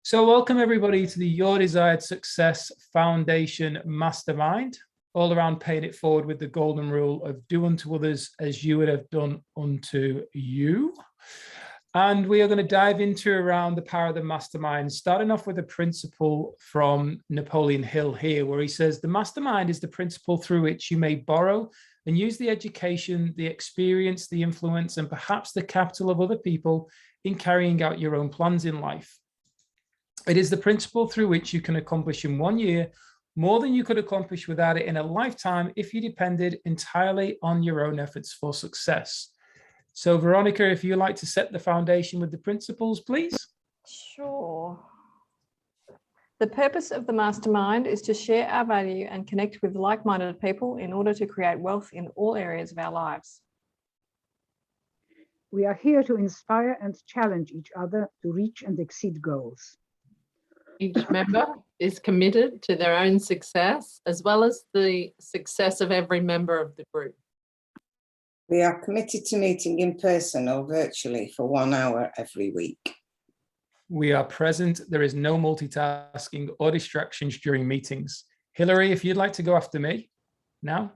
So welcome everybody to the Your Desired Success Foundation Mastermind, all around paying it forward with the golden rule of do unto others as you would have done unto you. And we are going to dive into around the power of the mastermind, starting off with a principle from Napoleon Hill here, where he says, the mastermind is the principle through which you may borrow and use the education, the experience, the influence, and perhaps the capital of other people in carrying out your own plans in life. It is the principle through which you can accomplish in 1 year more than you could accomplish without it in a lifetime if you depended entirely on your own efforts for success. So, Veronica, if you'd like to set the foundation with the principles, please. Sure. The purpose of the mastermind is to share our value and connect with like-minded people in order to create wealth in all areas of our lives. We are here to inspire and challenge each other to reach and exceed goals. Each member is committed to their own success as well as the success of every member of the group. We are committed to meeting in person or virtually for 1 hour every week. We are present. There is no multitasking or distractions during meetings. Hillary, if you'd like to go after me now.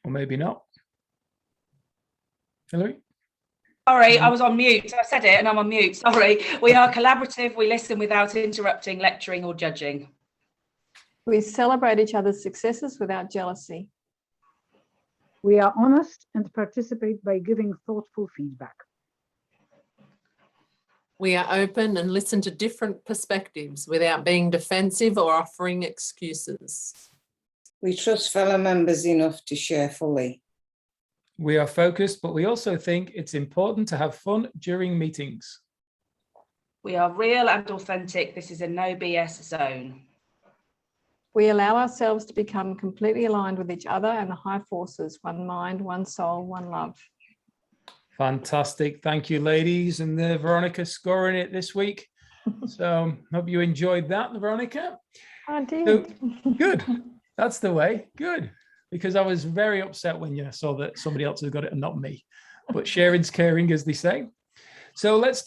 Or maybe not. Hillary? Sorry, I was on mute. I said it and I'm on mute. Sorry. We are collaborative. We listen without interrupting, lecturing or judging. We celebrate each other's successes without jealousy. We are honest and participate by giving thoughtful feedback. We are open and listen to different perspectives without being defensive or offering excuses. We trust fellow members enough to share fully. We are focused, but we also think it's important to have fun during meetings. We are real and authentic. This is a no BS zone. We allow ourselves to become completely aligned with each other and the high forces, one mind, one soul, one love. Fantastic. Thank you, ladies. And Veronica scoring it this week. So hope you enjoyed that, Veronica. I did. So, good. That's the way. Good. Because I was very upset when you saw that somebody else has got it and not me. But sharing's caring, as they say. So let's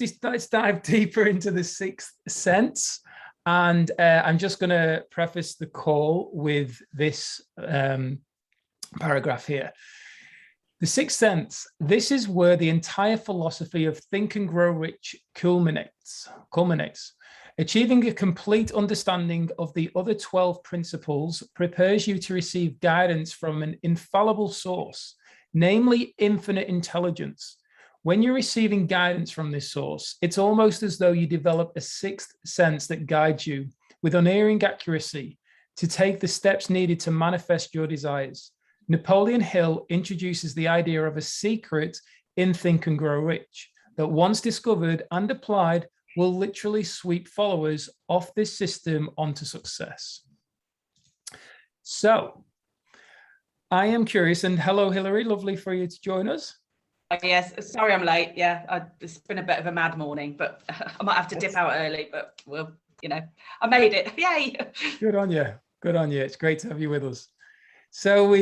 dive deeper into the sixth sense. And I'm just going to preface the call with this paragraph here. The sixth sense, this is where the entire philosophy of Think and Grow Rich culminates. Achieving a complete understanding of the other 12 principles prepares you to receive guidance from an infallible source, namely infinite intelligence. When you're receiving guidance from this source, it's almost as though you develop a sixth sense that guides you with unerring accuracy to take the steps needed to manifest your desires. Napoleon Hill introduces the idea of a secret in Think and Grow Rich that once discovered and applied will literally sweep followers off this system onto success. So I am curious, and hello, Hillary, lovely for you to join us. Yes, sorry I'm late. Yeah, it's been a bit of a mad morning, but I might have to dip out early, but well, I made it. Yay. Good on you. Good on you. It's great to have you with us. So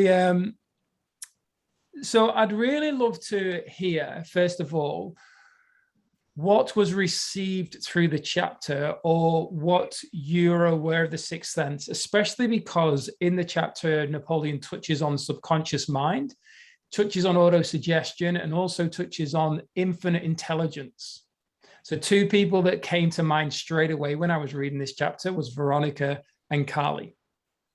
I'd really love to hear, first of all, what was received through the chapter or what you're aware of the sixth sense, especially because in the chapter, Napoleon touches on subconscious mind, touches on auto-suggestion, and also touches on infinite intelligence. So two people that came to mind straight away when I was reading this chapter was Veronica and Carly.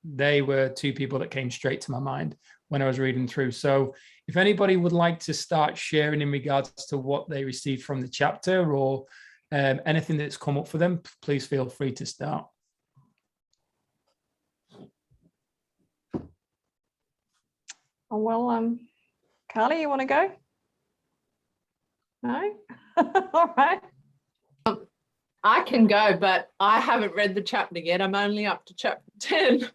They were two people that came straight to my mind when I was reading through. So if anybody would like to start sharing in regards to what they received from the chapter or anything that's come up for them, please feel free to start. Oh, well, Carly, you want to go? No? All right. I can go, but I haven't read the chapter yet. I'm only up to chapter 10.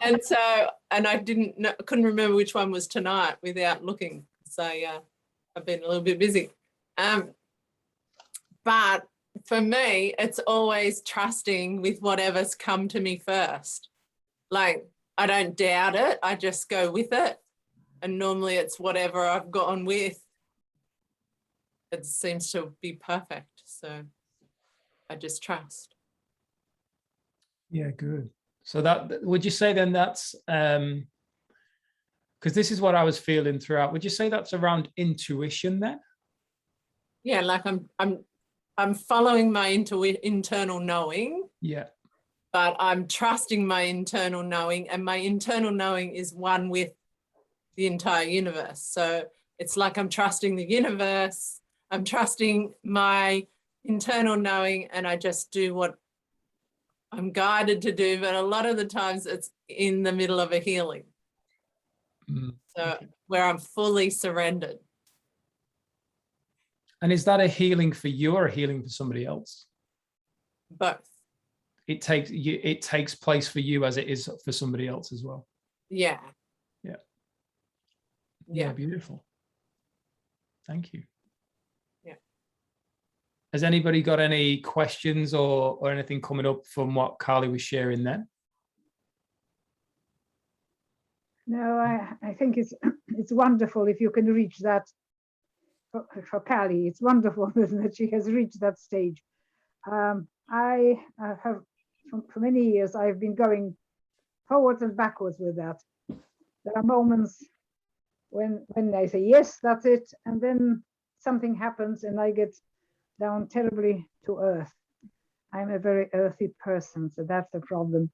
and I couldn't remember which one was tonight without looking. So I've been a little bit busy. But for me, it's always trusting with whatever's come to me first. Like, I don't doubt it. I just go with it. And normally it's whatever I've gone with. It seems to be perfect. So I just trust. Yeah, good. So that, would you say then that's, because this is what I was feeling throughout, would you say that's around intuition then? Yeah, like I'm following my internal knowing. Yeah. But I'm trusting my internal knowing, and my internal knowing is one with the entire universe. So it's like I'm trusting the universe, I'm trusting my internal knowing, and I just do what I'm guided to do. But a lot of the times it's in the middle of a healing. So okay. where I'm fully surrendered. And is that a healing for you or a healing for somebody else? Both. It takes place for you as it is for somebody else as well. Yeah. Yeah. Yeah. Yeah, beautiful. Thank you. Yeah. Has anybody got any questions or anything coming up from what Carly was sharing then? No, I think it's wonderful if you can reach that. For Carly, it's wonderful that she has reached that stage. I have, for many years, I've been going forwards and backwards with that. There are moments when I say, yes, that's it. And then something happens and I get down terribly to earth. I'm a very earthy person, so that's the problem.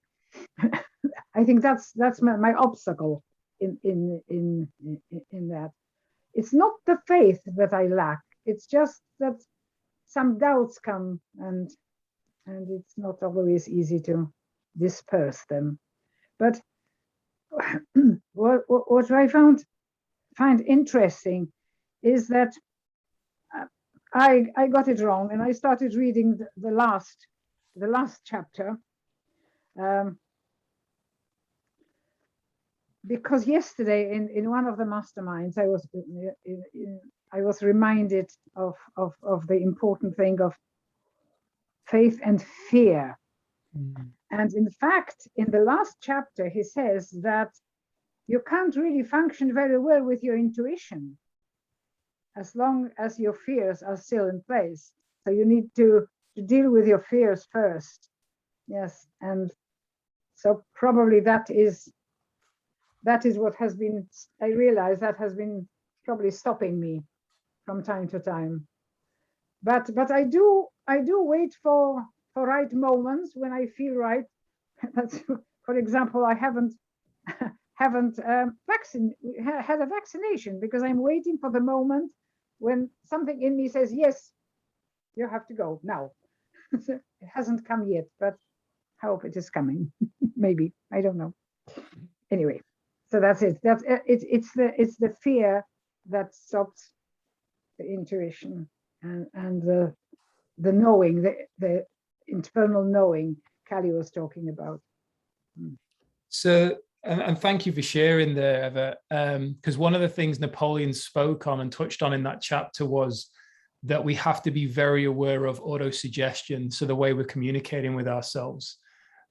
I think that's my obstacle in that. It's not the faith that I lack. It's just that some doubts come and it's not always easy to disperse them. But what I find interesting is that I got it wrong, and I started reading the last chapter because yesterday in one of the masterminds I was reminded of the important thing of faith and fear. And in fact, in the last chapter, he says that you can't really function very well with your intuition as long as your fears are still in place. So you need to deal with your fears first. Yes, and so probably that is what has been, I realize that has been probably stopping me from time to time. But I do wait for right moments when I feel right. That's, for example, I haven't had a vaccination because I'm waiting for the moment when something in me says, yes, you have to go now. It hasn't come yet, but I hope it is coming. Maybe, I don't know. Anyway, so that's it. It's the fear that stops the intuition and the knowing, the internal knowing Callie was talking about. So, and thank you for sharing there, Eva, because one of the things Napoleon spoke on and touched on in that chapter was that we have to be very aware of auto-suggestion, so the way we're communicating with ourselves.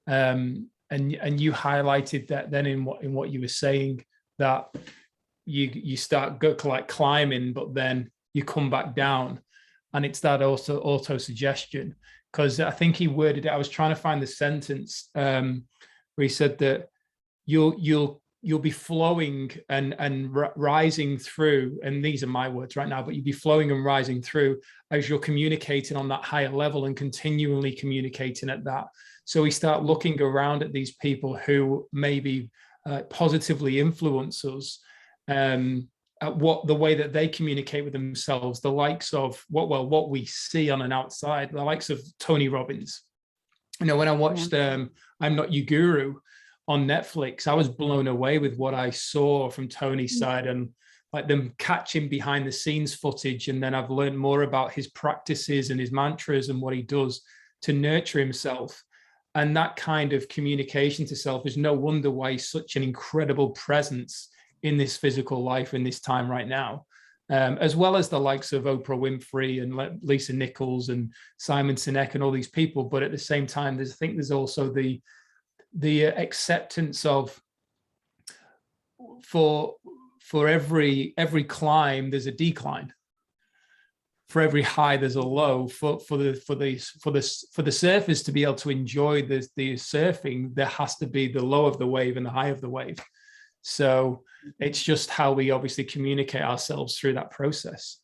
And you highlighted that then in what you were saying, that you start like climbing, but then you come back down, and it's that also auto-suggestion. Because I think he worded it, I was trying to find the sentence where he said that you'll be flowing and rising through, and these are my words right now, but you'll be flowing and rising through as you're communicating on that higher level and continually communicating at that. So we start looking around at these people who maybe positively influence us, at the way that they communicate with themselves, the likes of what we see on an outside, the likes of Tony Robbins. You know, when I watched I'm Not Your Guru on Netflix, I was blown away with what I saw from Tony's side, and like them catching behind the scenes footage. And then I've learned more about his practices and his mantras and what he does to nurture himself. And that kind of communication to self is no wonder why he's such an incredible presence in this physical life in this time right now, as well as the likes of Oprah Winfrey and Lisa Nichols and Simon Sinek and all these people. But at the same time, I think there's also the acceptance of for for every climb, there's a decline. For every high, there's a low. For the surfers to be able to enjoy the surfing, there has to be the low of the wave and the high of the wave. So it's just how we obviously communicate ourselves through that process.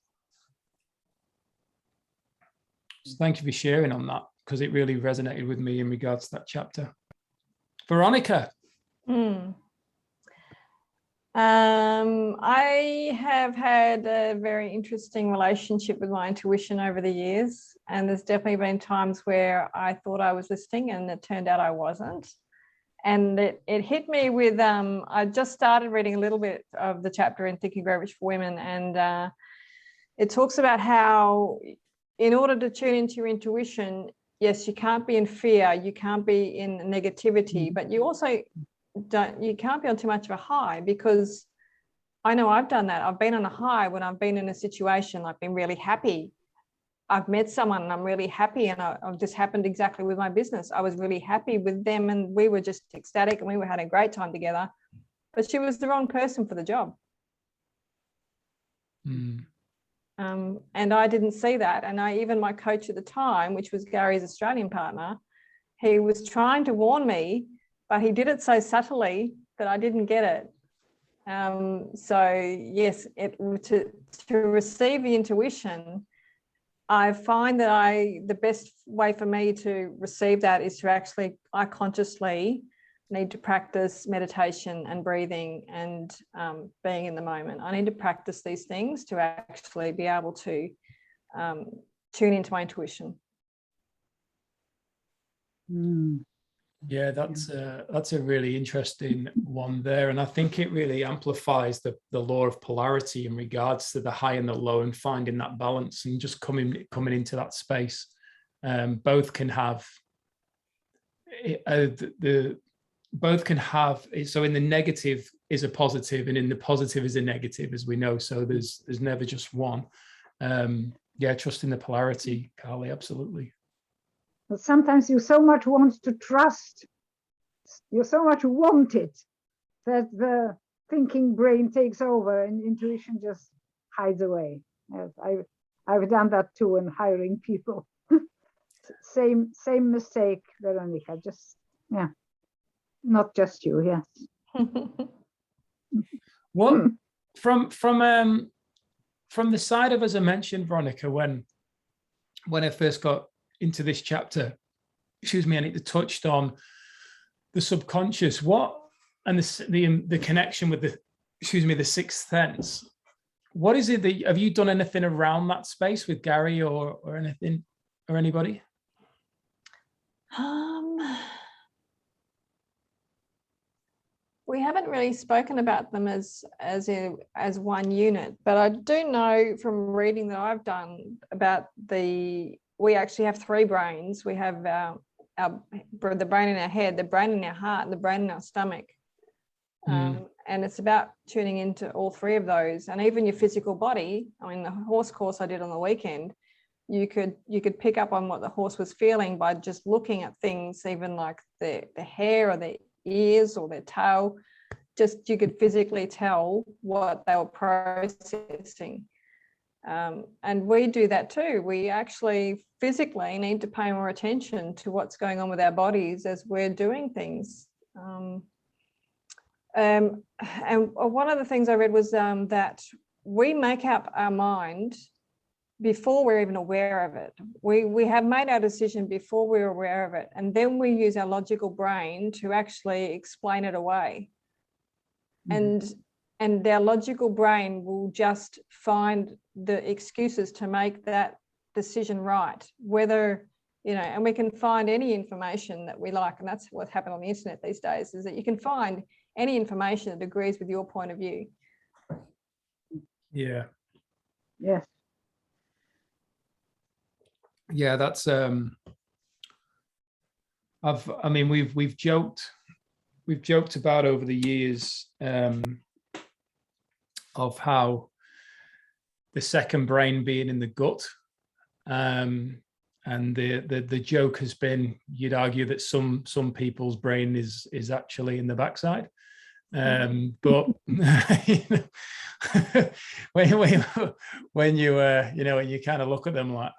So thank you for sharing on that, because it really resonated with me in regards to that chapter. Veronica. I have had a very interesting relationship with my intuition over the years, and there's definitely been times where I thought I was listening and it turned out I wasn't. And it hit me with, I just started reading a little bit of the chapter in Think and Grow Rich for Women, and it talks about how in order to tune into your intuition, yes, you can't be in fear, you can't be in negativity, but you also you can't be on too much of a high, because I know I've done that. I've been on a high when I've been in a situation, I've been really happy. I've met someone and I'm really happy, and I've just happened exactly with my business. I was really happy with them and we were just ecstatic and we were having a great time together, but she was the wrong person for the job. And I didn't see that. And even my coach at the time, which was Gary's Australian partner, he was trying to warn me, but he did it so subtly that I didn't get it. So yes, to receive the intuition, I find that the best way for me to receive that is to actually, I consciously need to practice meditation and breathing and being in the moment. I need to practice these things to actually be able to tune into my intuition. Yeah, that's a really interesting one there, and I think it really amplifies the law of polarity in regards to the high and the low, and finding that balance and just coming into that space. Both can have both can have, so in the negative is a positive, and in the positive is a negative, as we know. So there's never just one. Yeah, trusting the polarity, Carly, absolutely. But sometimes you so much want to trust, you so much want it, that the thinking brain takes over and intuition just hides away. Yes, I've done that too in hiring people. same mistake, Veronica. Just not just you. Yes. What from the side of, as I mentioned, Veronica, when I first got into this chapter, and it touched on the subconscious, and the connection with the sixth sense. What is it that, have you done anything around that space with Gary or anything, or anybody? We haven't really spoken about them as one unit, but I do know from reading that I've done about we actually have three brains. We have the brain in our head, the brain in our heart, and the brain in our stomach. And it's about tuning into all three of those. And even your physical body, I mean, the horse course I did on the weekend, you could pick up on what the horse was feeling by just looking at things, even like the hair or the ears or their tail. Just you could physically tell what they were processing. And we do that too. We actually physically need to pay more attention to what's going on with our bodies as we're doing things. And one of the things I read was that we make up our mind before we're even aware of it. We have made our decision before we're aware of it, and then we use our logical brain to actually explain it away. And our logical brain will just find the excuses to make that decision right, whether, and we can find any information that we like. And that's what's happened on the internet these days, is that you can find any information that agrees with your point of view. Yeah. Yes. Yeah, that's we've joked about over the years of how the second brain being in the gut, and the joke has been, you'd argue that some people's brain is actually in the backside. But you know, when you you know, when you kind of look at them like,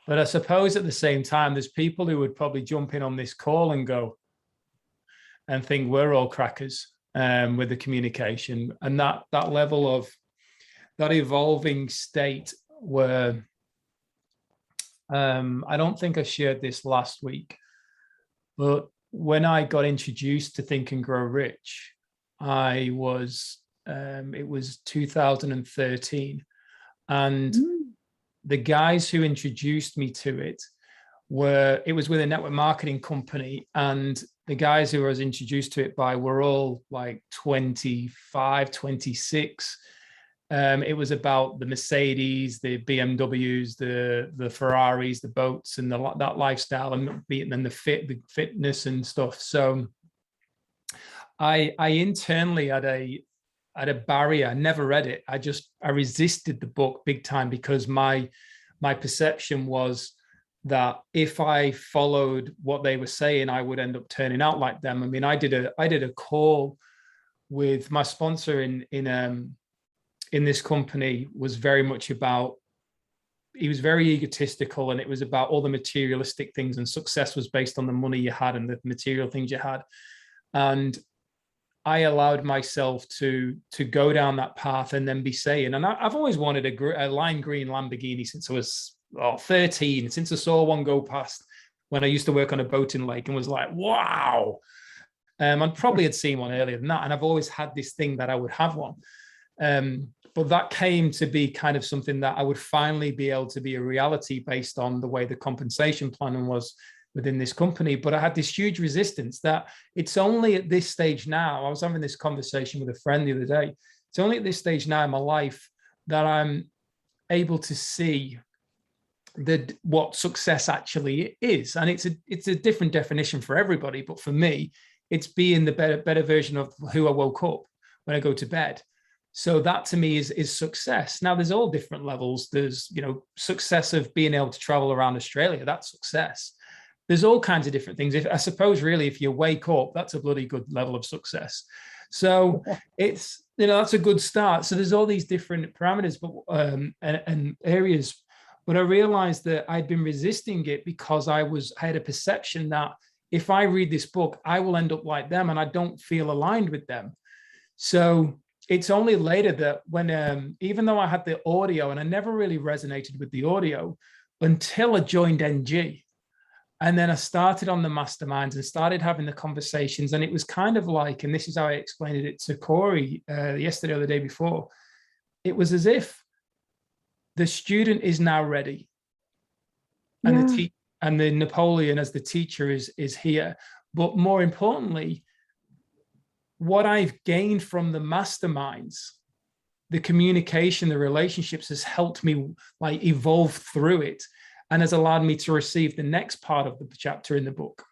but I suppose at the same time, there's people who would probably jump in on this call and go and think we're all crackers with the communication, and that level of that evolving state where I don't think I shared this last week, but when I got introduced to Think and Grow Rich, I was it was 2013, and the guys who introduced me to it it was with a network marketing company, and the guys who I was introduced to it by were all like 25, 26. It was about the Mercedes, the BMWs, the Ferraris, the boats, and that lifestyle, and then the fitness and stuff. So I internally had a barrier. I never read it. I resisted the book big time, because my perception was that if I followed what they were saying, I would end up turning out like them. I mean, I did a call with my sponsor in this company. Was very much about, he was very egotistical, and it was about all the materialistic things, and success was based on the money you had and the material things you had. And I allowed myself to go down that path and then be saying, and I've always wanted a lime green Lamborghini since I was 13, since I saw one go past when I used to work on a boating lake, and was like, wow. I probably had seen one earlier than that, and I've always had this thing that I would have one. But that came to be kind of something that I would finally be able to be a reality based on the way the compensation planning was within this company. But I had this huge resistance that it's only at this stage now. I was having this conversation with a friend the other day. It's only at this stage now in my life that I'm able to see what success actually is. And it's a different definition for everybody. But for me, it's being the better version of who I woke up when I go to bed. So that to me is success. Now there's all different levels. There's, you know, success of being able to travel around Australia. That's success. There's all kinds of different things. I suppose really, if you wake up, that's a bloody good level of success. So it's, you know, that's a good start. So there's all these different parameters, but and areas. But I realized that I'd been resisting it because I had a perception that if I read this book, I will end up like them, and I don't feel aligned with them. So it's only later that when, even though I had the audio, and I never really resonated with the audio until I joined NG. And then I started on the masterminds and started having the conversations. And it was kind of like, and this is how I explained it to Corey yesterday or the day before, it was as if the student is now ready. And the Napoleon as the teacher is here. But more importantly, what I've gained from the masterminds, the communication, the relationships, has helped me like evolve through it, and has allowed me to receive the next part of the chapter in the book,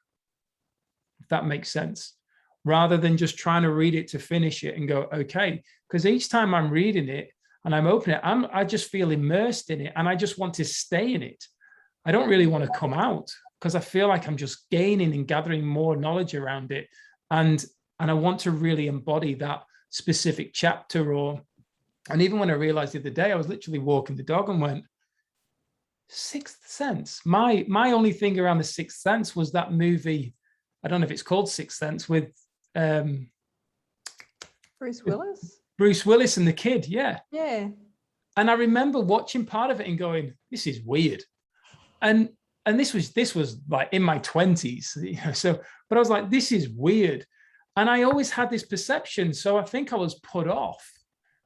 if that makes sense, rather than just trying to read it to finish it and go, okay, because each time I'm reading it and I'm opening it, I just feel immersed in it, and I just want to stay in it. I don't really want to come out, because I feel like I'm just gaining and gathering more knowledge around it. And I want to really embody that specific chapter. And even when I realized the other day, I was literally walking the dog and went, Sixth Sense. My only thing around the Sixth Sense was that movie. I don't know if it's called Sixth Sense, with Bruce Willis. Bruce Willis and the kid. Yeah. Yeah. And I remember watching part of it and going, this is weird. And this was like in my 20s. You know, so, but I was like, this is weird. And I always had this perception. So I think I was put off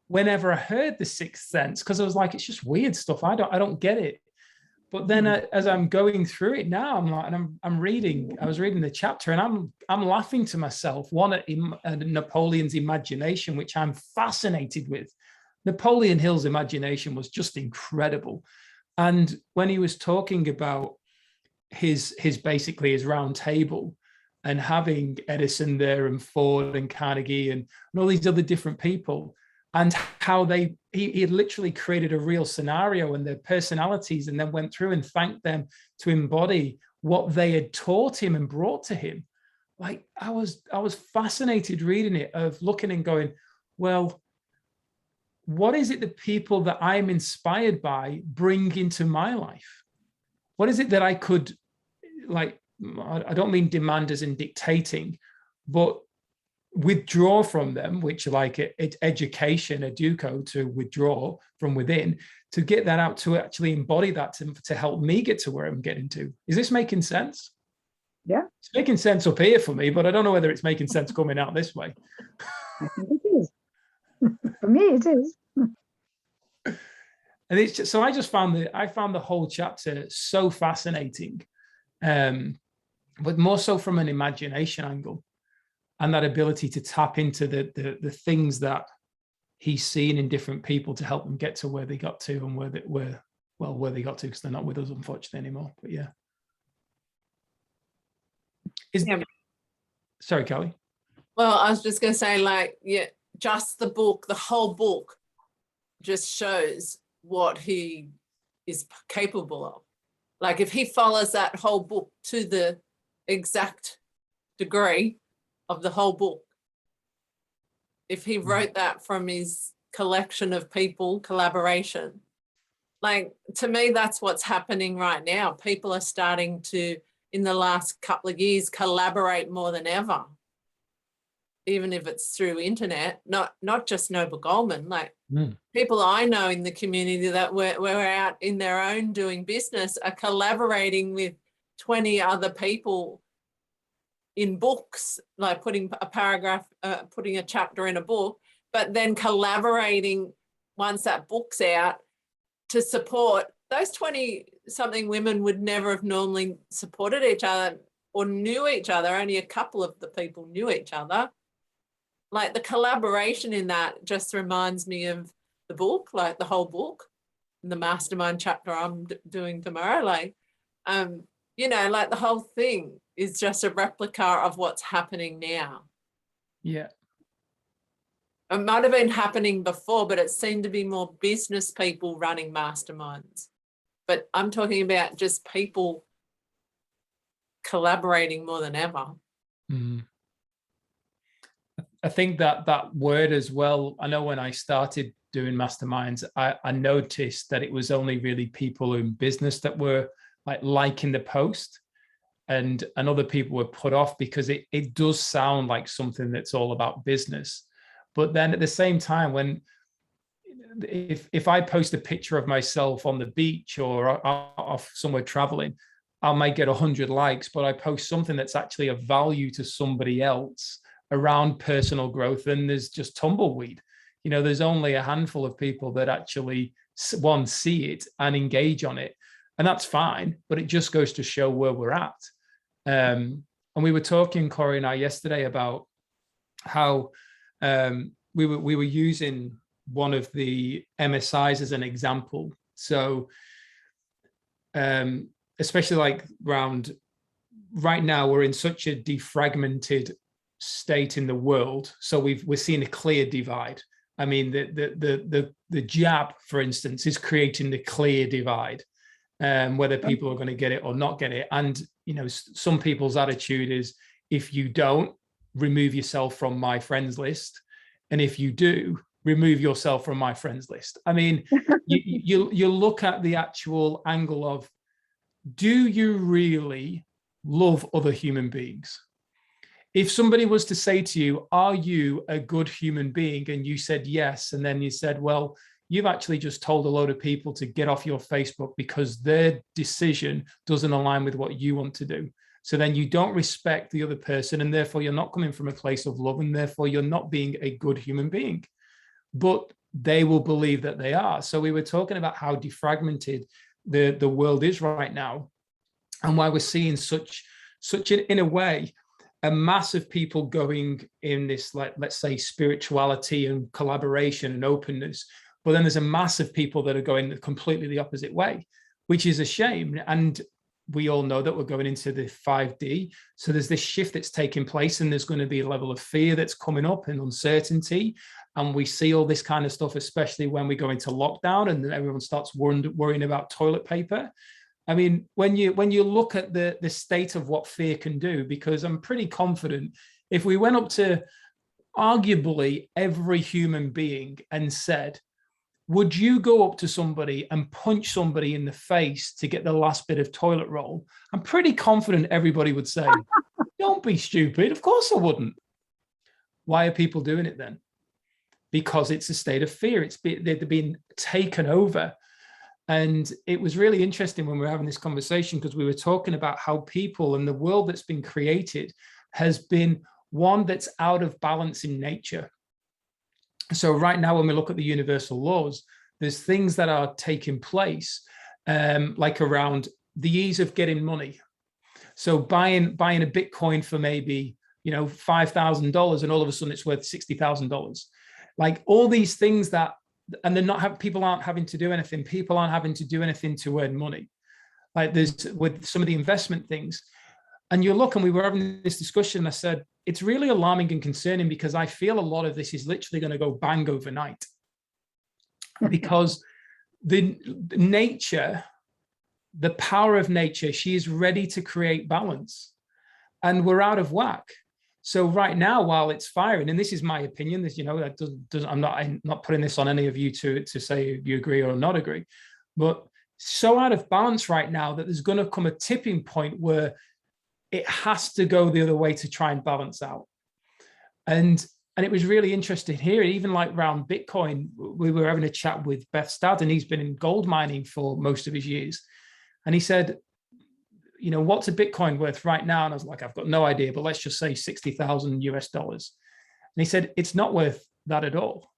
whenever I heard the Sixth Sense, because I was like, it's just weird stuff. I don't get it. But then as I'm going through it now, I'm like, and I was reading the chapter, and I'm laughing to myself, one at Napoleon's imagination, which I'm fascinated with. Napoleon Hill's imagination was just incredible. And when he was talking about his basically his round table, and having Edison there and Ford and Carnegie and all these other different people, and how he had literally created a real scenario and their personalities, and then went through and thanked them to embody what they had taught him and brought to him. like I was fascinated reading it, of looking and going, well, what is it that people that I'm inspired by bring into my life? What is it that I could, like, I don't mean demand as in dictating, but withdraw from them, which like education, educo, to withdraw from within, to get that out, to actually embody that, to help me get to where I'm getting to. Is this making sense? Yeah. It's making sense up here for me, but I don't know whether it's making sense coming out this way. I think it is. For me, it is. And it's just, so I found the whole chapter so fascinating, but more so from an imagination angle, and that ability to tap into the things that he's seen in different people to help them get to where they got to, and where they got to, because they're not with us unfortunately anymore. But yeah. Sorry, Kelly. Well, I was just going to say, like, yeah, just the book, the whole book just shows what he is capable of. Like, if he follows that whole book to the exact degree of the whole book, if he wrote that from his collection of people, collaboration, like, to me, that's what's happening right now. People are starting to, in the last couple of years, collaborate more than ever, even if it's through internet, not just Noble Goldman, like people I know in the community that were out in their own doing business are collaborating with 20 other people in books, like putting a paragraph, putting a chapter in a book, but then collaborating once that book's out to support. Those 20 something women would never have normally supported each other or knew each other. Only a couple of the people knew each other. Like, the collaboration in that just reminds me of the book, like the whole book, and the Mastermind chapter I'm doing tomorrow. Like, you know, like the whole thing is just a replica of what's happening now. Yeah. It might have been happening before, but it seemed to be more business people running masterminds. But I'm talking about just people collaborating more than ever. Mm. I think that word as well, I know when I started doing masterminds, I noticed that it was only really people in business that were like liking the post, and other people were put off because it does sound like something that's all about business. But then at the same time, when if I post a picture of myself on the beach or off somewhere traveling, I might get 100 likes, but I post something that's actually of value to somebody else around personal growth, and there's just tumbleweed. You know, there's only a handful of people that actually see it and engage on it, and that's fine, but it just goes to show where we're at. And we were talking, Corey and I, yesterday about how we were using one of the MSIs as an example. So especially like around right now, we're in such a defragmented state in the world. So we're seeing a clear divide. I mean, the jab, for instance, is creating the clear divide, whether people are going to get it or not get it. And, you know, some people's attitude is, if you don't, remove yourself from my friends list. And if you do, remove yourself from my friends list. I mean, you look at the actual angle of, do you really love other human beings? If somebody was to say to you, are you a good human being? And you said yes. And then you said, well, you've actually just told a load of people to get off your Facebook because their decision doesn't align with what you want to do. So then you don't respect the other person, and therefore you're not coming from a place of love, and therefore you're not being a good human being. But they will believe that they are. So we were talking about how defragmented the world is right now, and why we're seeing such in a way, a mass of people going in this, like, let's say, spirituality and collaboration and openness. But then there's a mass of people that are going completely the opposite way, which is a shame. And we all know that we're going into the 5D. So there's this shift that's taking place, and there's going to be a level of fear that's coming up and uncertainty. And we see all this kind of stuff, especially when we go into lockdown and everyone starts worrying about toilet paper. I mean, when you look at the state of what fear can do, because I'm pretty confident if we went up to arguably every human being and said, would you go up to somebody and punch somebody in the face to get the last bit of toilet roll? I'm pretty confident everybody would say, don't be stupid. Of course I wouldn't. Why are people doing it then? Because it's a state of fear. They're being taken over. And it was really interesting when we were having this conversation, because we were talking about how people and the world that's been created has been one that's out of balance in nature. So right now, when we look at the universal laws, there's things that are taking place, like around the ease of getting money. So buying a Bitcoin for maybe, $5,000, and all of a sudden it's worth $60,000. Like all these things that, and they're not people aren't having to do anything. People aren't having to do anything to earn money. Like there's with some of the investment things. And you look, and we were having this discussion, and I said, it's really alarming and concerning, because I feel a lot of this is literally going to go bang overnight. Because the nature, the power of nature, she is ready to create balance, and we're out of whack. So right now, while it's firing, and this is my opinion, this, that I'm not putting this on any of you to say if you agree or not agree, but so out of balance right now that there's going to come a tipping point where it has to go the other way to try and balance out. And it was really interesting here, even like around Bitcoin, we were having a chat with Beth's dad, and he's been in gold mining for most of his years. And he said, what's a Bitcoin worth right now? And I was like, I've got no idea, but let's just say 60,000 US dollars. And he said, it's not worth that at all.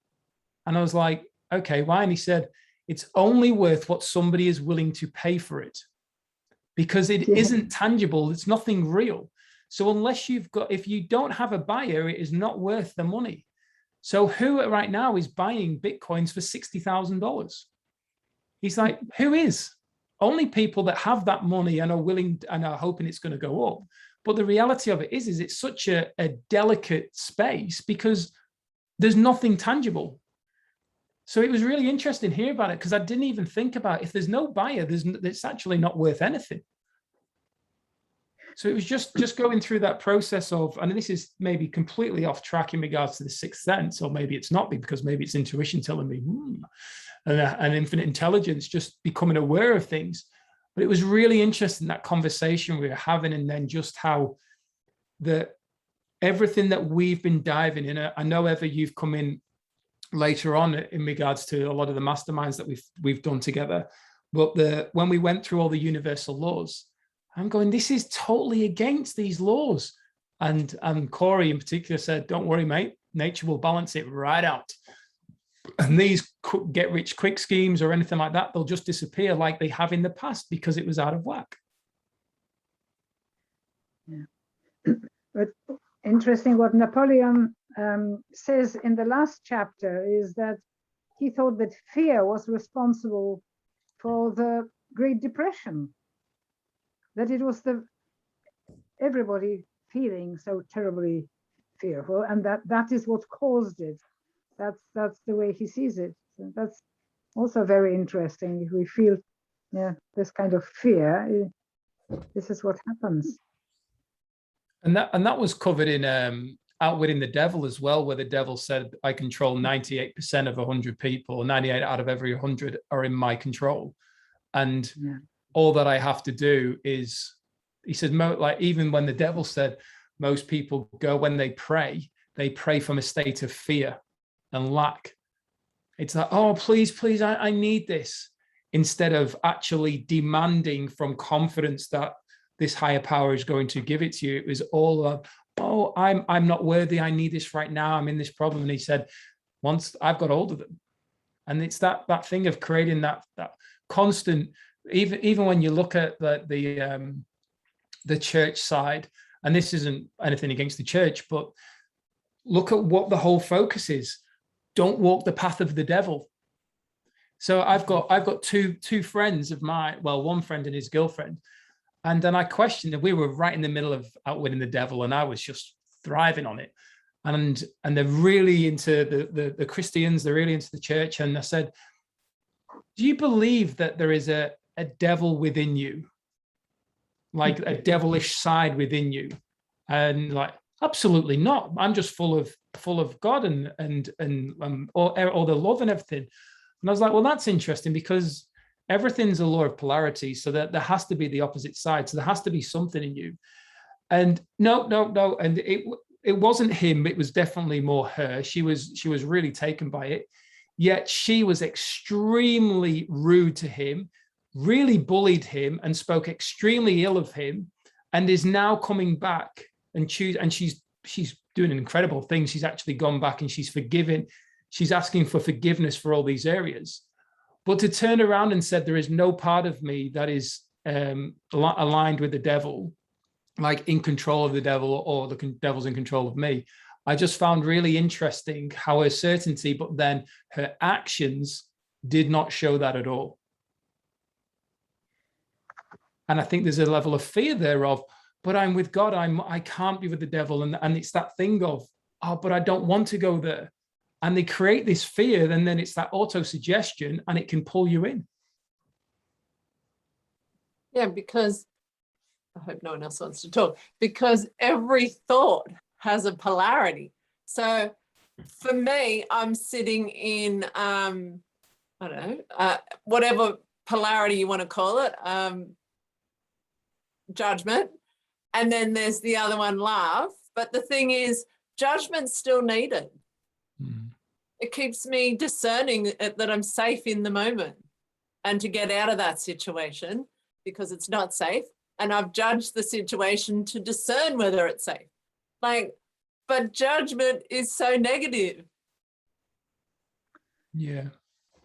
And I was like, okay, why? And he said, it's only worth what somebody is willing to pay for it, because it isn't tangible. It's nothing real. So unless if you don't have a buyer, it is not worth the money. So who right now is buying Bitcoins for $60,000? He's like, who is? Only people that have that money and are willing and are hoping it's going to go up. But the reality of it is it's such a delicate space, because there's nothing tangible. So it was really interesting to hear about it, because I didn't even think about, if there's no buyer, it's actually not worth anything. So it was just going through that process of, and this is maybe completely off track in regards to the sixth sense, or maybe it's not, because maybe it's intuition telling me, and infinite intelligence, just becoming aware of things. But it was really interesting, that conversation we were having, and then just how everything that we've been diving in. I know, Eva, you've come in later on in regards to a lot of the masterminds that we've done together. But when we went through all the universal laws, I'm going, this is totally against these laws. And Corey in particular said, don't worry, mate, nature will balance it right out. And these get rich quick schemes or anything like that, they'll just disappear like they have in the past, because it was out of whack. Yeah. But interesting what Napoleon says in the last chapter is that he thought that fear was responsible for the Great Depression, that it was everybody feeling so terribly fearful, and that is what caused it. That's the way he sees it. So that's also very interesting. If we feel this kind of fear, this is what happens. And that was covered in Outwitting the Devil as well, where the devil said, I control 98% of 100 people, 98 out of every 100 are in my control. And all that I have to do is, he said, like, even when the devil said most people go, when they pray from a state of fear and lack. It's like, oh, please, I need this, instead of actually demanding from confidence that this higher power is going to give it to you. It was all of, oh, I'm not worthy, I need this right now, I'm in this problem. And he said, once I've got hold of them. And it's that thing of creating that constant, even when you look at the church side, and this isn't anything against the church, but look at what the whole focus is. Don't walk the path of the devil. So I've got two friends of mine, well, one friend and his girlfriend. And then I questioned that we were right in the middle of Outwitting the Devil, and I was just thriving on it. And they're really into the Christians, they're really into the church. And I said, do you believe that there is a a devil within you, like a devilish side within you? And like, absolutely not. I'm just full of God and all the love and everything. And I was like, well, that's interesting, because everything's a law of polarity. So that there has to be the opposite side. So there has to be something in you. And no. And it wasn't him. It was definitely more her. She was really taken by it. Yet she was extremely rude to him, really bullied him, and spoke extremely ill of him, and is now coming back and she's doing an incredible thing. She's actually gone back and she's forgiven. She's asking for forgiveness for all these areas. But to turn around and said, there is no part of me that is aligned with the devil, like in control of the devil, or the devil's in control of me. I just found really interesting how her certainty, but then her actions did not show that at all. And I think there's a level of fear there of, but I'm with God, I can't be with the devil. And it's that thing of, oh, but I don't want to go there. And they create this fear, and then it's that auto-suggestion, and it can pull you in. Yeah, because I hope no one else wants to talk, because every thought has a polarity. So for me, I'm sitting in, I don't know, whatever polarity you want to call it, judgment. And then there's the other one, love. But the thing is, judgment's still needed. It keeps me discerning that I'm safe in the moment and to get out of that situation because it's not safe. And I've judged the situation to discern whether it's safe. Like, but judgment is so negative. Yeah.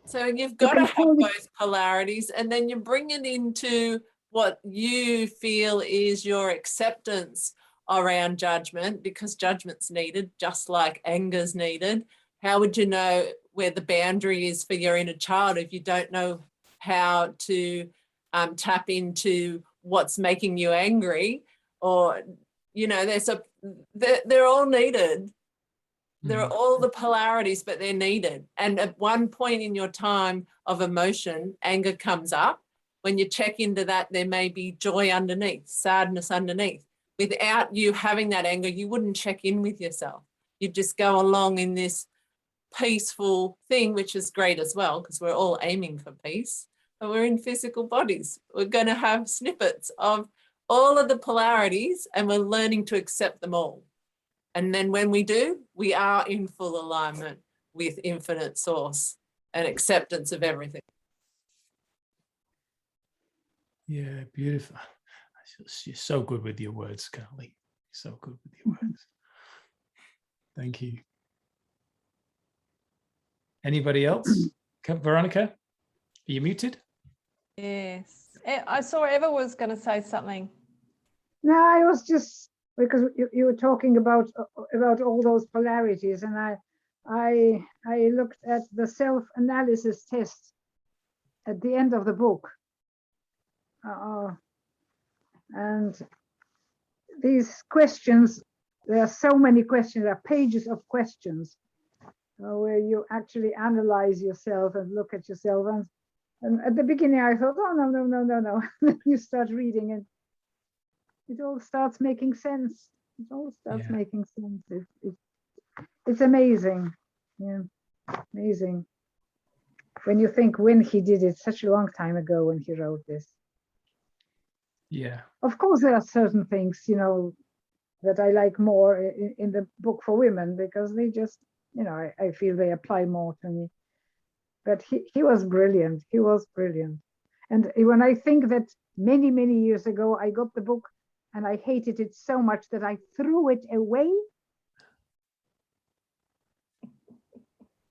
So you've got to have those polarities, and then you bring it into what you feel is your acceptance around judgment, because judgment's needed, just like anger's needed. How would you know where the boundary is for your inner child if you don't know how to tap into what's making you angry? Or, you know, they're all needed. There are all the polarities, but they're needed. And at one point in your time of emotion, anger comes up. When you check into that, there may be joy underneath, sadness underneath. Without you having that anger, you wouldn't check in with yourself. You'd just go along in this peaceful thing, which is great as well, because we're all aiming for peace, but we're in physical bodies. We're going to have snippets of all of the polarities, and we're learning to accept them all. And then when we do, we are in full alignment with infinite source and acceptance of everything. Yeah, beautiful. You're so good with your words, Carly. So good with your words. Thank you. Anybody else? Veronica, are you muted? Yes. I saw Eva was going to say something. No, I was just, because you were talking about all those polarities, and I looked at the self-analysis test at the end of the book. And these questions, there are so many questions, there are pages of questions where you actually analyze yourself and look at yourself. And at the beginning I thought, oh, no. Then you start reading and it all starts making sense. It all starts making sense. It's amazing. Yeah, amazing. When you think when he did it, such a long time ago when he wrote this. Yeah. Of course, there are certain things, you know, that I like more in the book for women, because they just, you know, I feel they apply more to me. But he was brilliant. He was brilliant. And when I think that many, many years ago, I got the book and I hated it so much that I threw it away.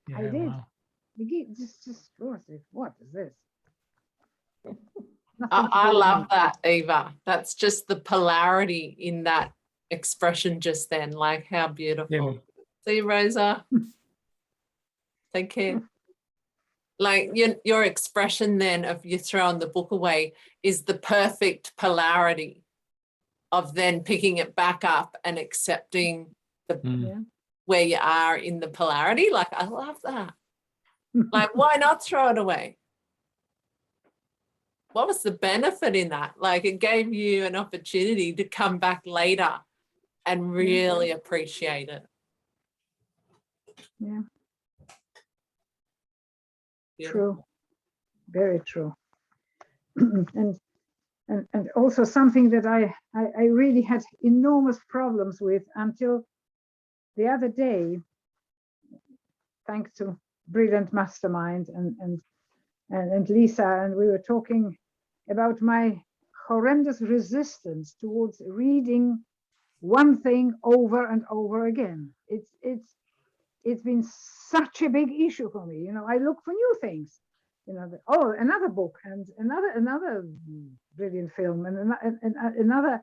Yeah, I did. wow. Just what is this? I love that, Eva. That's just the polarity in that expression just then. Like, how beautiful. Yeah. See you, Rosa. Take care. Like your expression then of you throwing the book away is the perfect polarity of then picking it back up and accepting where you are in the polarity. Like, I love that. Like, why not throw it away? what was the benefit in that? Like, it gave you an opportunity to come back later and really appreciate it. Yeah. Beautiful. True, very true. and also something that I really had enormous problems with until the other day, thanks to brilliant Mastermind and Lisa, and we were talking about my horrendous resistance towards reading one thing over and over again. It's been such a big issue for me. You know, I look for new things. You know, oh, another book and another brilliant film and another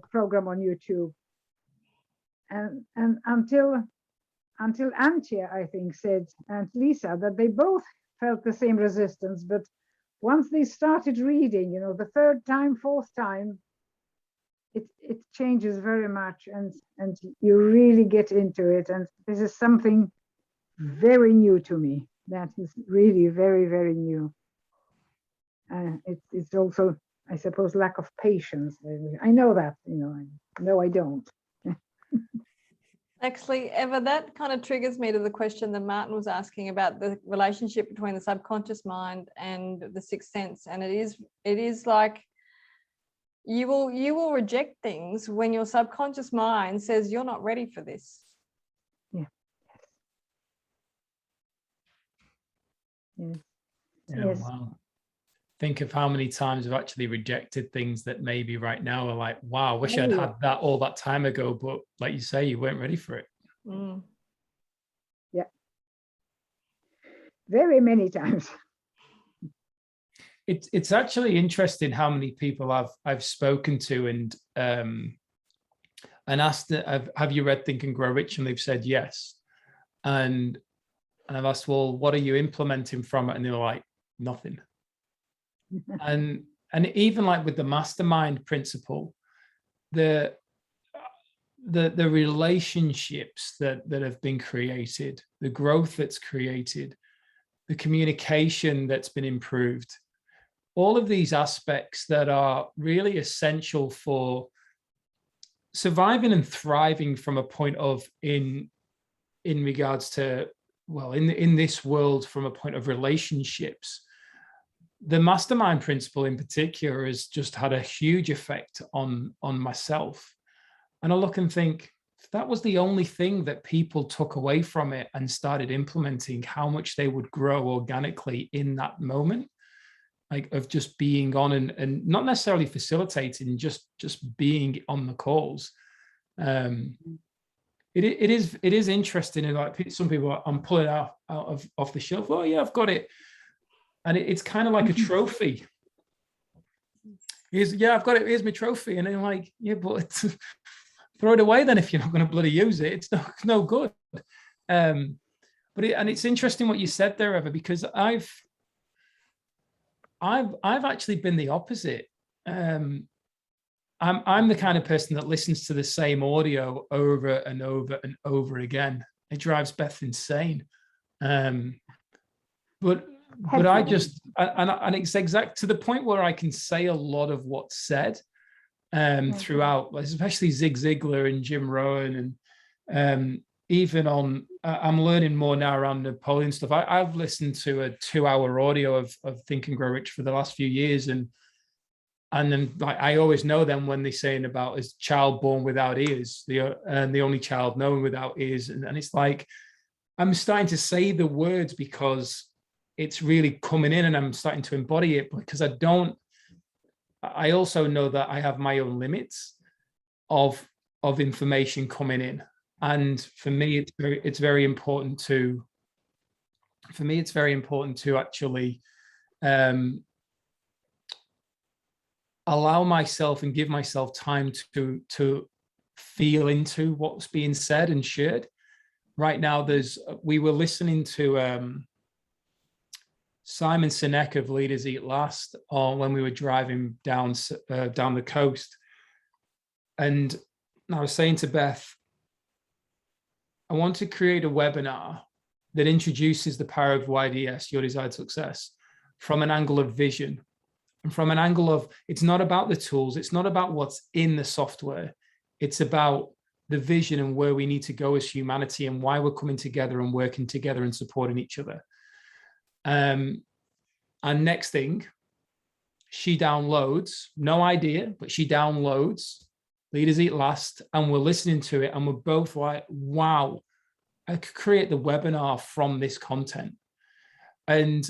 program on YouTube. And until Antje, I think, said, and Lisa, that they both felt the same resistance. But once they started reading, you know, the third time, fourth time, it changes very much, and you really get into it. And this is something very new to me. That is really very, very new. It's also, I suppose, lack of patience. I know that, you know. No, I don't. Actually, Eva, that kind of triggers me to the question that Martin was asking about the relationship between the subconscious mind and the sixth sense. And it is like you will reject things when your subconscious mind says you're not ready for this. Yeah. Yes. Yeah, Yes. wow. Think of how many times I've actually rejected things that maybe right now are like, wow, I wish I'd had that all that time ago. But like you say, you weren't ready for it. Mm. Yeah. Very many times. It's actually interesting how many people I've spoken to and asked, have you read Think and Grow Rich? And they've said yes. And I've asked, well, what are you implementing from it? And they're like, nothing. and even like with the Mastermind principle, the relationships that have been created, the growth that's created, the communication that's been improved, all of these aspects that are really essential for surviving and thriving from a point of in regards to, well, in this world, from a point of relationships. The Mastermind principle in particular has just had a huge effect on myself. And I look and think, if that was the only thing that people took away from it and started implementing, how much they would grow organically in that moment, like of just being on and not necessarily facilitating, just being on the calls. It is interesting. And like some people, I'm pulling out off the shelf. Oh yeah, I've got it. And it's kind of like a trophy. I've got it. Here's my trophy. And I'm like, yeah, but throw it away then if you're not going to bloody use it. It's no good. But it's interesting what you said there, Eva, because I've actually been the opposite. I'm the kind of person that listens to the same audio over and over and over again. It drives Beth insane. But I just, and it's exact to the point where I can say a lot of what's said throughout, especially Zig Ziglar and Jim Rohn, and even on, I'm learning more now around Napoleon stuff. I've listened to a 2-hour audio of Think and Grow Rich for the last few years, and then like I always know them when they're saying about his child born without ears, the only child known without ears, and it's like I'm starting to say the words because it's really coming in and I'm starting to embody it, because I also know that I have my own limits of information coming in. And for me, it's very important to actually allow myself and give myself time to feel into what's being said and shared. Right now, we were listening to Simon Sinek of Leaders Eat Last when we were driving down the coast. And I was saying to Beth, I want to create a webinar that introduces the power of YDS, Your Desired Success, from an angle of vision, And from an angle of, it's not about the tools, it's not about what's in the software, it's about the vision and where we need to go as humanity and why we're coming together and working together and supporting each other. And next thing, she downloads, no idea, but she downloads Leaders Eat Last, and we're listening to it and we're both like, wow, I could create the webinar from this content. And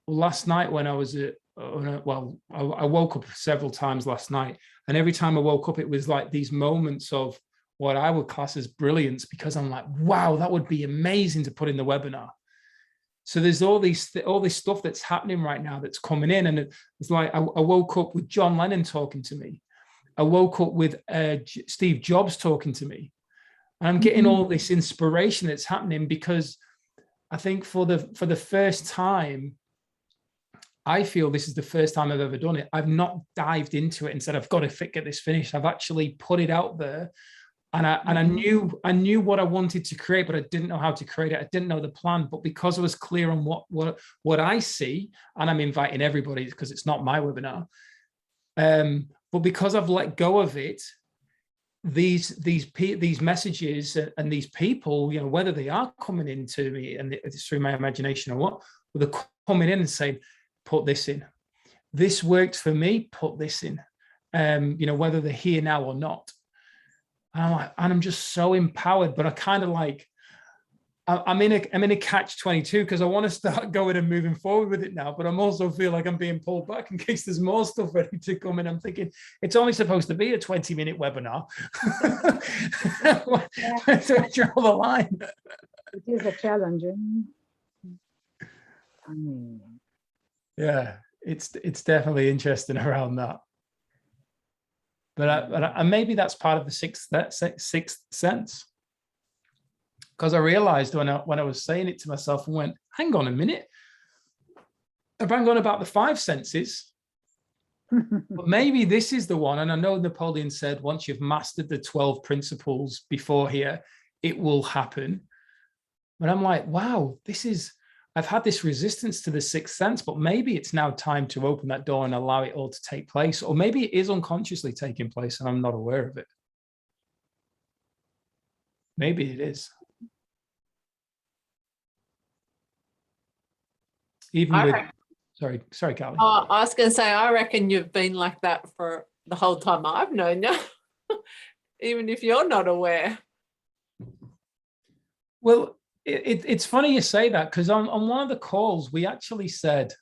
last night when I was I woke up several times last night, and every time I woke up, it was like these moments of what I would class as brilliance, because I'm like, wow, that would be amazing to put in the webinar. So there's all this stuff that's happening right now that's coming in, and it's like I woke up with John Lennon talking to me. I woke up with Steve Jobs talking to me. And I'm getting all this inspiration that's happening, because I think for the first time, I feel this is the first time I've ever done it. I've not dived into it and said, I've got to get this finished. I've actually put it out there. And I knew what I wanted to create, but I didn't know how to create it. I didn't know the plan. But because I was clear on what I see, and I'm inviting everybody because it's not my webinar. But because I've let go of it, these messages and these people, you know, whether they are coming into me and it's through my imagination or what, they're coming in and saying, put this in. This worked for me, put this in. You know, whether they're here now or not. And I'm just so empowered, but I kind of like, I'm in a catch-22, because I want to start going and moving forward with it now, but I'm also feel like I'm being pulled back in case there's more stuff ready to come in. I'm thinking it's only supposed to be a 20-minute webinar. Where do I draw the line? It is a challenge. Yeah, it's definitely interesting around that. But maybe that's part of the sixth sense. Because I realized when I was saying it to myself and went, hang on a minute, I've been on about the 5 senses, but maybe this is the one. And I know Napoleon said, once you've mastered the 12 principles before here, it will happen. But I'm like, wow, I've had this resistance to the 6th sense, but maybe it's now time to open that door and allow it all to take place. Or maybe it is unconsciously taking place and I'm not aware of it. Maybe it is. Sorry, Callie. Oh, I was going to say, I reckon you've been like that for the whole time I've known you, even if you're not aware. Well, it's funny you say that, because on one of the calls, we actually said,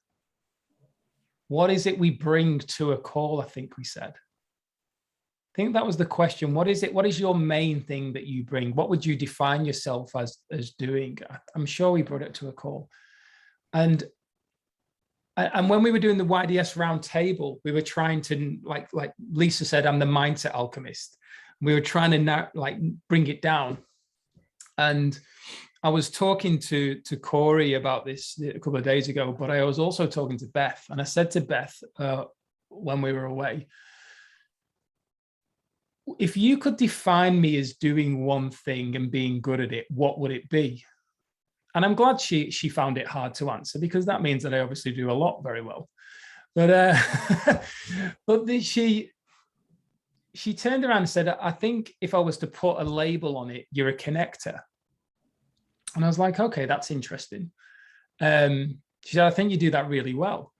what is it we bring to a call? I think we said. I think that was the question. What is it? What is your main thing that you bring? What would you define yourself as doing? I'm sure we brought it to a call. And when we were doing the YDS round table, we were trying to, like Lisa said, I'm the mindset alchemist. We were trying to now bring it down. And I was talking to Corey about this a couple of days ago, but I was also talking to Beth. And I said to Beth when we were away, if you could define me as doing one thing and being good at it, what would it be? And I'm glad she found it hard to answer, because that means that I obviously do a lot very well. But she turned around and said, I think if I was to put a label on it, you're a connector. And I was like, okay, that's interesting. She said, I think you do that really well.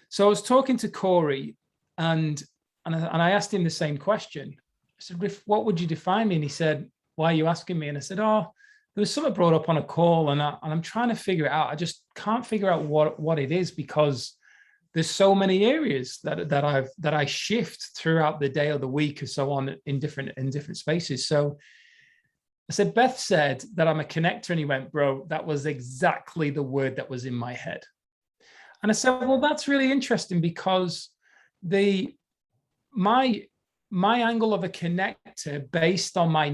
So I was talking to Corey and I asked him the same question. I said, Riff, what would you define me? And he said, why are you asking me? And I said, oh, there was something brought up on a call and I'm trying to figure it out. I just can't figure out what it is, because there's so many areas that I shift throughout the day or the week or so on in different spaces. So I said, Beth said that I'm a connector, and he went, bro, that was exactly the word that was in my head. And I said, well, that's really interesting, because my angle of a connector based on my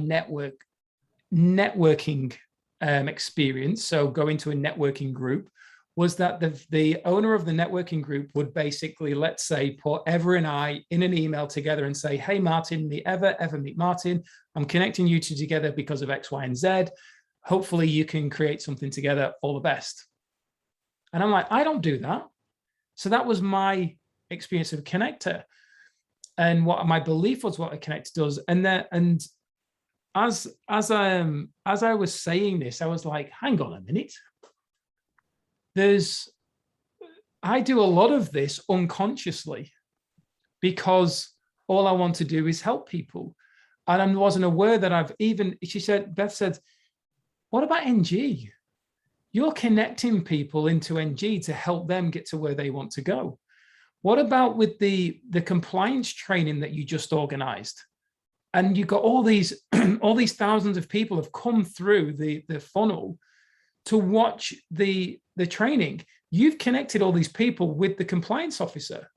networking experience, so going to a networking group, was that the owner of the networking group would basically, let's say, put Eva and I in an email together and say, hey, Martin, meet Eva, meet Martin. I'm connecting you two together because of X, Y, and Z. Hopefully you can create something together. All the best. And I'm like, I don't do that. So that was my experience of a connector and what my belief was what a connector does. And as I was saying this, I was like, hang on a minute. I do a lot of this unconsciously because all I want to do is help people. And I wasn't aware that Beth said, what about NG? You're connecting people into NG to help them get to where they want to go. What about with the compliance training that you just organized? And you've got all these thousands of people have come through the funnel to watch the training. You've connected all these people with the compliance officer.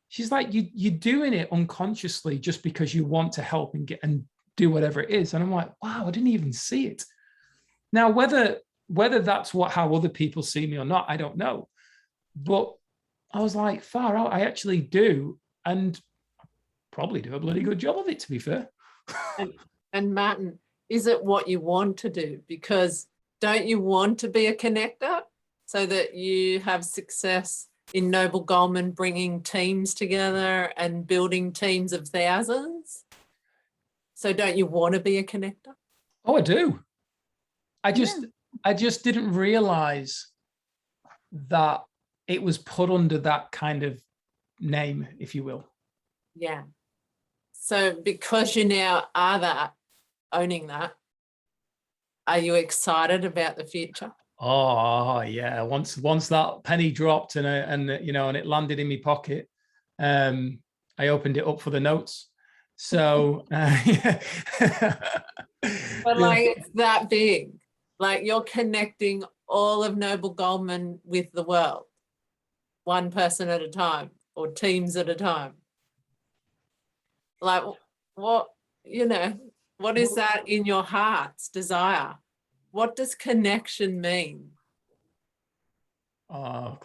She's like, you're doing it unconsciously just because you want to help and do whatever it is. And I'm like, wow, I didn't even see it. Now, whether that's how other people see me or not, I don't know. But I was like, far out, I actually do. And probably do a bloody good job of it, to be fair. And Martin, is it what you want to do? Because don't you want to be a connector so that you have success in Noble Goldman bringing teams together and building teams of thousands? So don't you want to be a connector? Oh, I do. I just didn't realize that it was put under that kind of name, if you will. Yeah. So because you now are that, owning that, are you excited about the future? Oh yeah. Once that penny dropped and it landed in my pocket, I opened it up for the notes. So But like it's that big. Like you're connecting all of Noble Goldman with the world, one person at a time or teams at a time. Like what is that in your heart's desire? What does connection mean? What are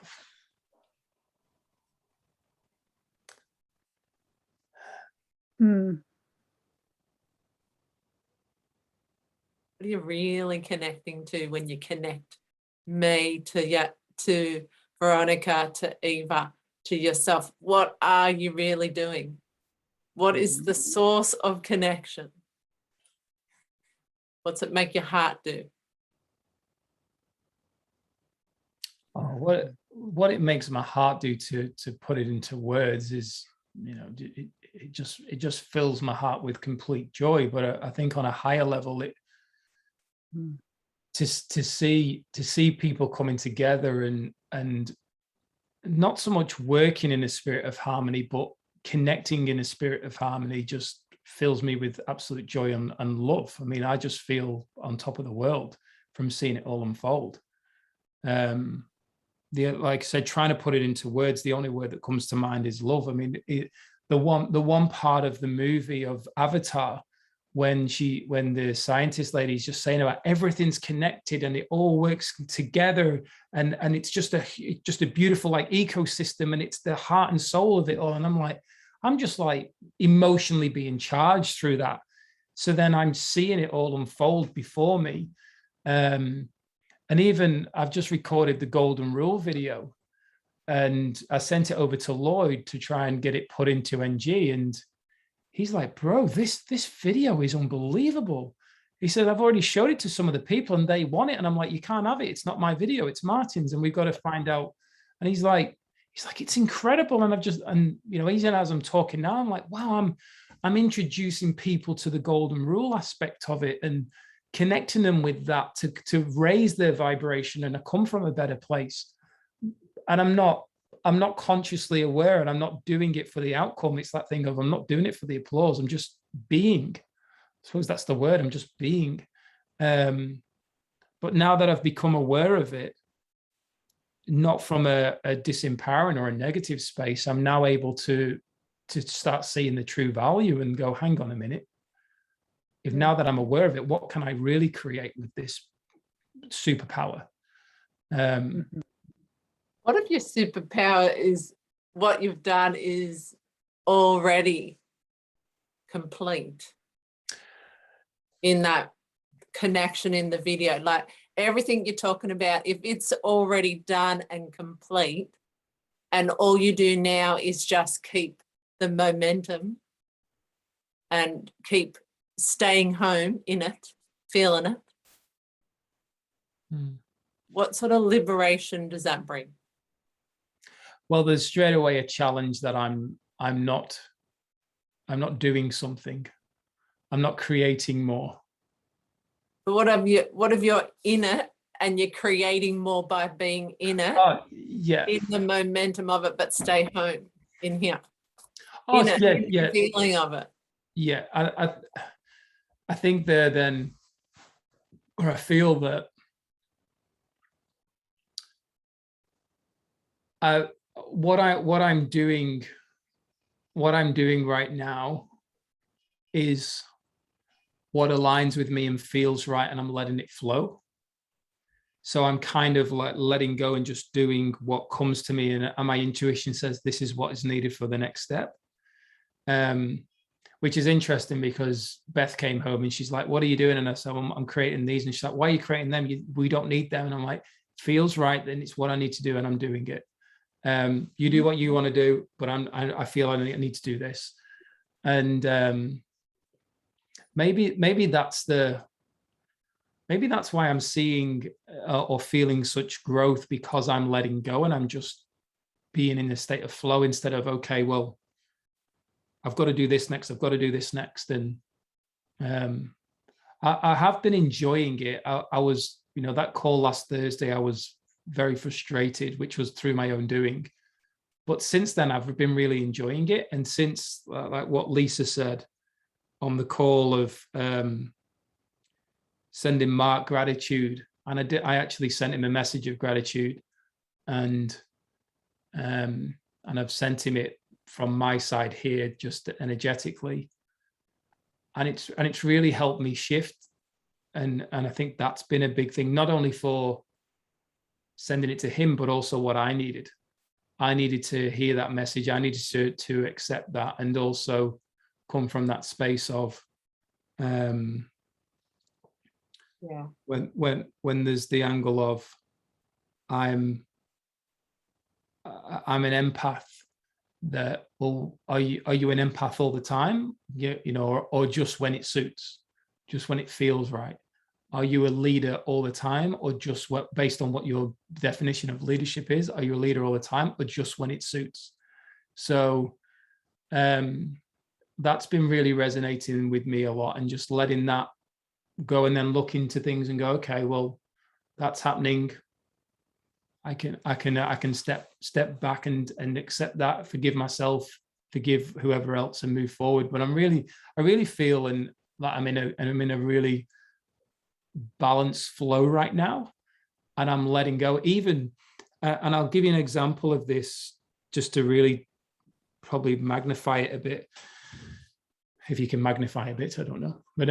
you really connecting to when you connect me to Veronica, to Eva, to yourself? What are you really doing? What is the source of connection? What's it make your heart do? What it makes my heart do to put it into words is, it just fills my heart with complete joy. But I think on a higher level, to see people coming together and not so much working in a spirit of harmony, but connecting in a spirit of harmony just fills me with absolute joy and love. I mean, I just feel on top of the world from seeing it all unfold. Like I said, trying to put it into words, the only word that comes to mind is love. I mean, the one part of the movie of Avatar, when the scientist lady is just saying about everything's connected and it all works together, and it's just a beautiful like ecosystem, and it's the heart and soul of it all. And I'm just like emotionally being charged through that. So then I'm seeing it all unfold before me. And even I've just recorded the Golden Rule video, and I sent it over to Lloyd to try and get it put into NG. And he's like, bro, this video is unbelievable. He said, I've already showed it to some of the people and they want it. And I'm like, you can't have it. It's not my video, it's Martin's. And we've got to find out. And he's like, it's incredible. And even as I'm talking now, I'm like, wow, I'm introducing people to the Golden Rule aspect of it and connecting them with that to raise their vibration and come from a better place. And I'm not consciously aware, and I'm not doing it for the outcome. It's that thing of, I'm not doing it for the applause. I'm just being. I suppose that's the word. I'm just being. But now that I've become aware of it, not from a disempowering or a negative space, I'm now able to start seeing the true value and go, hang on a minute. If now that I'm aware of it, what can I really create with this superpower? What if your superpower is what you've done is already complete in that connection in the video? Like everything you're talking about, if it's already done and complete, And all you do now is just keep the momentum and keep staying home in it, feeling it. What sort of liberation does that bring? Well, there's straight away a challenge that I'm not doing something. I'm not creating more. But what if you're in it and you're creating more by being in it? Yeah. In the momentum of it, but stay home in here. In the feeling of it. Yeah. I think then, or I feel that what I'm doing right now is what aligns with me and feels right, and I'm letting it flow. So I'm kind of like letting go and just doing what comes to me, and my intuition says this is what is needed for the next step. Which is interesting because Beth came home and she's like, "What are you doing?" And I said, "I'm creating these." And she's like, "Why are you creating them? We don't need them." And I'm like, "Feels right, then it's what I need to do, and I'm doing it." You do what you want to do, but I feel I need to do this, and maybe that's why I'm seeing or feeling such growth, because I'm letting go and I'm just being in a state of flow instead of, okay, well, I've got to do this next. I've got to do this next. And I have been enjoying it. I was, that call last Thursday, I was very frustrated, which was through my own doing. But since then, I've been really enjoying it. And since like what Lisa said on the call of sending Mark gratitude, and I actually sent him a message of gratitude, and I've sent him it from my side here, just energetically, and it's really helped me shift, and I think that's been a big thing, not only for sending it to him, but also what I needed. I needed to hear that message. I needed to accept that, and also come from that space of when there's the angle of I'm an empath, that, well, are you an empath all the time? Or just when it suits, just when it feels right? Are you a leader all the time, or just based on what your definition of leadership is? Are you a leader all the time, or just when it suits? So that's been really resonating with me a lot, and just letting that go, and then look into things and go, okay, well, that's happening. I can step back and accept that, forgive myself, forgive whoever else, and move forward. But I really feel and that I'm in a really balanced flow right now, and I'm letting go. Even and I'll give you an example of this, just to really probably magnify it a bit, if you can magnify a bit, I don't know. But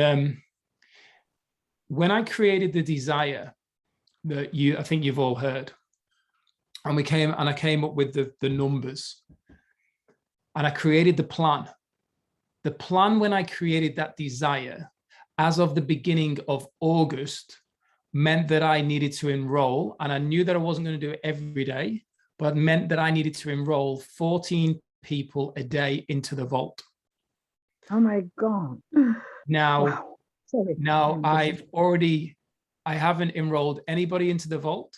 when I created the desire that I think you've all heard, and I came up with the numbers, and I created the plan. The plan, when I created that desire, as of the beginning of August, meant that I needed to enroll, and I knew that I wasn't going to do it every day, but it meant that I needed to enroll 14 people a day into the vault. Oh my God. Now, wow. Sorry. Now I haven't enrolled anybody into the vault,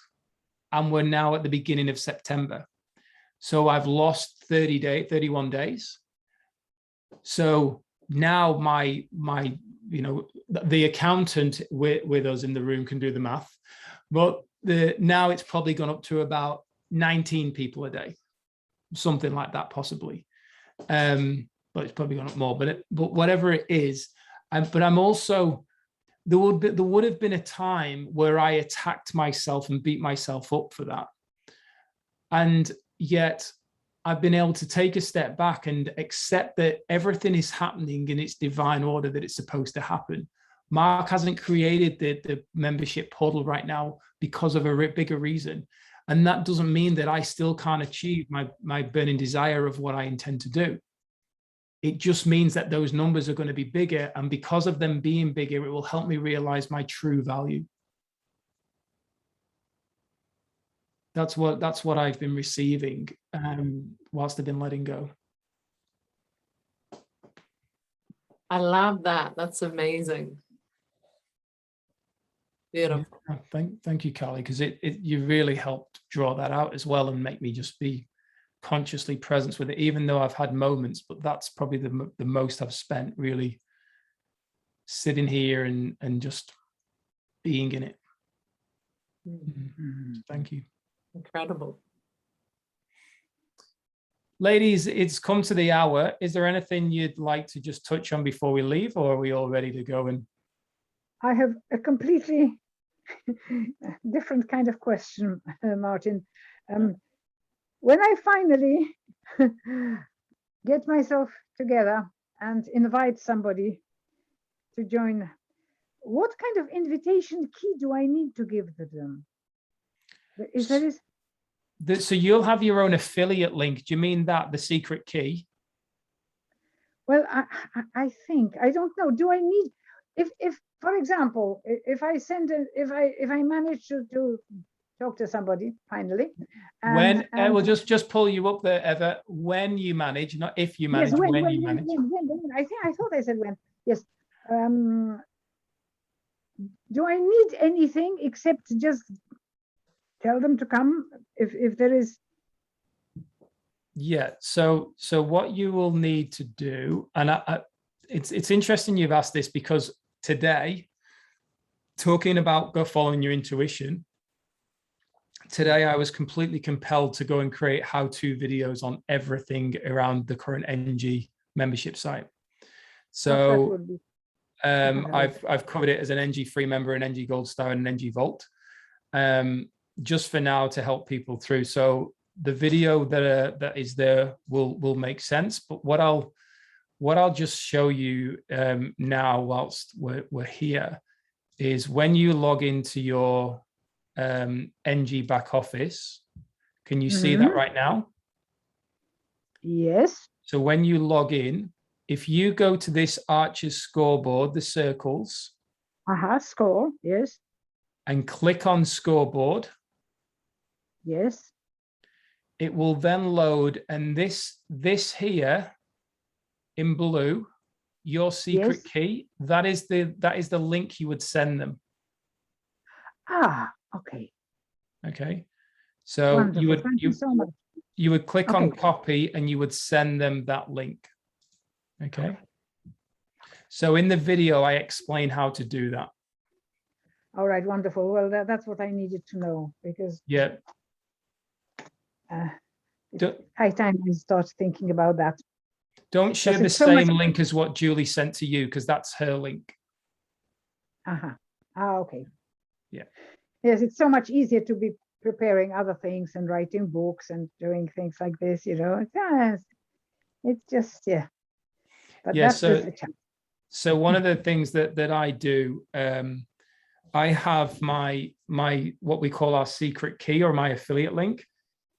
and we're now at the beginning of September. So I've lost 31 days. So now my the accountant with us in the room can do the math, but now it's probably gone up to about 19 people a day, something like that, possibly. But it's probably gone up more, but whatever it is. But I'm also, there would have been a time where I attacked myself and beat myself up for that. And yet I've been able to take a step back and accept that everything is happening in its divine order that it's supposed to happen. Mark hasn't created the membership portal right now because of a bigger reason. And that doesn't mean that I still can't achieve my burning desire of what I intend to do. It just means that those numbers are going to be bigger. And because of them being bigger, it will help me realize my true value. That's what I've been receiving whilst I've been letting go. I love that. That's amazing. Beautiful. Yeah, thank you, Callie, because you really helped draw that out as well and make me just be consciously present with it, even though I've had moments, but that's probably the most I've spent really sitting here and just being in it. Thank you. Incredible. Ladies, it's come to the hour. Is there anything you'd like to just touch on before we leave, or are we all ready to go? And I have a completely different kind of question, Martin. When I finally get myself together and invite somebody to join, what kind of invitation key do I need to give to them? So you'll have your own affiliate link. Do you mean that, the secret key? Well, I think, I don't know. Do I need, if for example, if I manage to talk to somebody finally, and we'll just pull you up there, Eva. When you manage, not if you manage. Yes, when you manage. I thought I said when. Yes. Do I need anything except just tell them to come if there is? Yeah. So what you will need to do, and it's interesting you've asked this, because today, talking about go following your intuition, today I was completely compelled to go and create how-to videos on everything around the current NG membership site. So I've covered it as an NG free member, an NG Gold Star, and an NG Vault, just for now to help people through. So the video that is there will make sense. But what I'll just show you now whilst we're here is when you log into your NG back office. Can you see that right now? Yes. So when you log in, if you go to this Archer's scoreboard, the circles. Score, yes. And click on scoreboard. Yes. It will then load, and this here in blue, your secret key, that is the link you would send them. Okay. Okay. So wonderful. Thank you so much. You would click on copy and you would send them that link. Okay. So in the video, I explain how to do that. All right, wonderful. Well, that's what I needed to know, because high time I start thinking about that. Don't share the same link as what Julie sent to you, because that's her link. Okay. Yeah. Yes, it's so much easier to be preparing other things and writing books and doing things like this, you know. It's just, But that's just a challenge. So one of the things that I do, I have my what we call our secret key, or my affiliate link,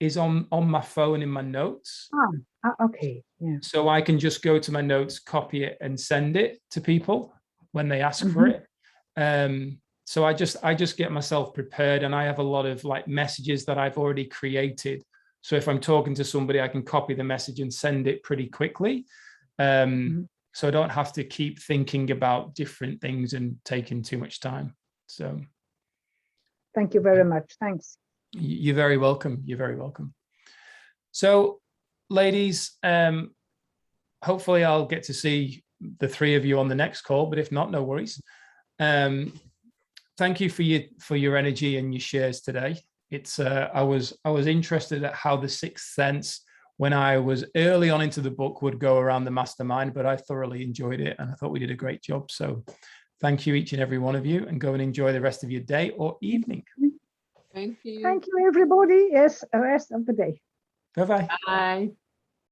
is on my phone in my notes. Okay. Yeah. So I can just go to my notes, copy it, and send it to people when they ask for it. So I just get myself prepared, and I have a lot of like messages that I've already created. So if I'm talking to somebody, I can copy the message and send it pretty quickly. So I don't have to keep thinking about different things and taking too much time. So thank you very much. Thanks. You're very welcome. You're very welcome. So ladies, hopefully I'll get to see the three of you on the next call, but if not, no worries. Thank you for your energy and your shares today. It's I was interested at how the sixth sense, when I was early on into the book, would go around the mastermind, but I thoroughly enjoyed it and I thought we did a great job. So thank you, each and every one of you, and go and enjoy the rest of your day or evening. Thank you. Thank you, everybody. Yes, the rest of the day. Bye-bye. Bye.